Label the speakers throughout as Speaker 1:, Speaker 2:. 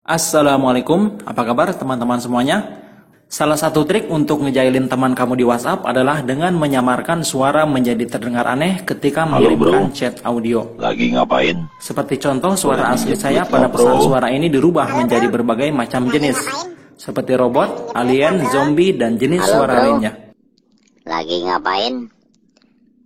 Speaker 1: Assalamualaikum, apa kabar teman-teman semuanya? Salah satu trik untuk ngejailin teman kamu di WhatsApp adalah dengan menyamarkan suara menjadi terdengar aneh ketika mengirimkan chat audio.
Speaker 2: Lagi ngapain?
Speaker 1: Seperti contoh suara asli saya pada pesan suara ini dirubah menjadi berbagai macam jenis, seperti robot, alien, zombie, dan jenis suara lainnya.
Speaker 3: Lagi ngapain?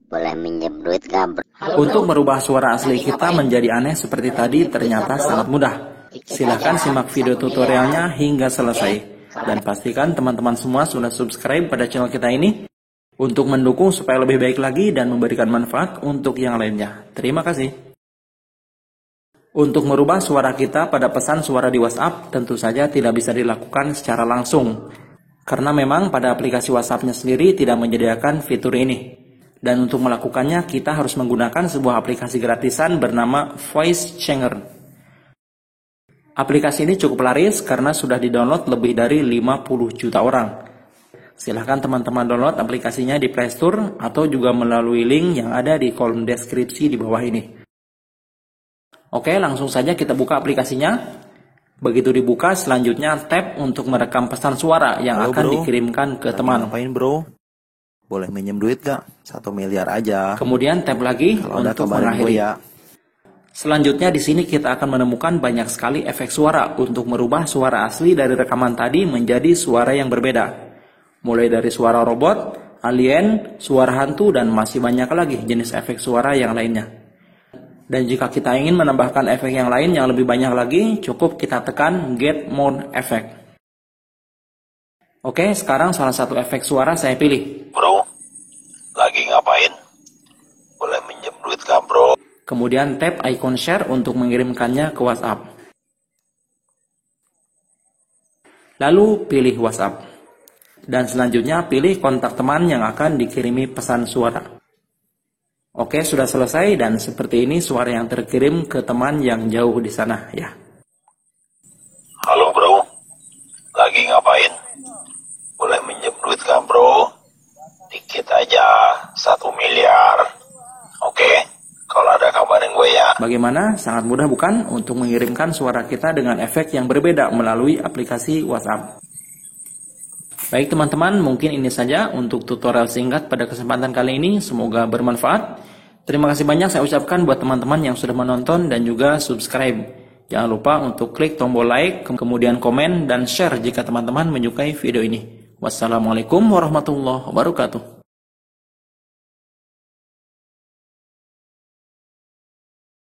Speaker 3: Boleh minjem duit gak, bro?
Speaker 1: Untuk merubah suara asli kita menjadi aneh seperti tadi ternyata sangat mudah. Silahkan simak video tutorialnya hingga selesai. Dan pastikan teman-teman semua sudah subscribe pada channel kita ini untuk mendukung supaya lebih baik lagi dan memberikan manfaat untuk yang lainnya. Terima kasih. Untuk merubah suara kita pada pesan suara di WhatsApp tentu saja tidak bisa dilakukan secara langsung. Karena memang pada aplikasi WhatsApp-nya sendiri tidak menyediakan fitur ini. Dan untuk melakukannya kita harus menggunakan sebuah aplikasi gratisan bernama Voice Changer. Aplikasi ini cukup laris karena sudah di-download lebih dari 50 juta orang. Silahkan teman-teman download aplikasinya di Play Store atau juga melalui link yang ada di kolom deskripsi di bawah ini. Oke, langsung saja kita buka aplikasinya. Begitu dibuka, selanjutnya tap untuk merekam pesan suara yang akan dikirimkan ke teman.
Speaker 2: Ngapain bro? Boleh minjem duit gak? 1 miliar aja.
Speaker 1: Kemudian tap lagi untuk mengakhiri.
Speaker 2: Ya.
Speaker 1: Selanjutnya di sini kita akan menemukan banyak sekali efek suara untuk merubah suara asli dari rekaman tadi menjadi suara yang berbeda. Mulai dari suara robot, alien, suara hantu, dan masih banyak lagi jenis efek suara yang lainnya. Dan jika kita ingin menambahkan efek yang lain yang lebih banyak lagi, cukup kita tekan Get More Effect. Oke, sekarang salah satu efek suara saya pilih.
Speaker 2: Bro, lagi ngapain? Boleh minjem duit gak bro?
Speaker 1: Kemudian tap icon share untuk mengirimkannya ke WhatsApp. Lalu pilih WhatsApp. Dan selanjutnya pilih kontak teman yang akan dikirimi pesan suara. Oke, sudah selesai dan seperti ini suara yang terkirim ke teman yang jauh di sana ya.
Speaker 2: Halo bro, lagi ngapain? Boleh minjem duit gak bro? Dikit aja, 1 miliar. Oke, kalau ada kabarin gue ya.
Speaker 1: Bagaimana? Sangat mudah bukan untuk mengirimkan suara kita dengan efek yang berbeda melalui aplikasi WhatsApp. Baik teman-teman, mungkin ini saja untuk tutorial singkat pada kesempatan kali ini. Semoga bermanfaat. Terima kasih banyak saya ucapkan buat teman-teman yang sudah menonton dan juga subscribe. Jangan lupa untuk klik tombol like, kemudian komen dan share jika teman-teman menyukai video ini. Wassalamualaikum warahmatullahi wabarakatuh.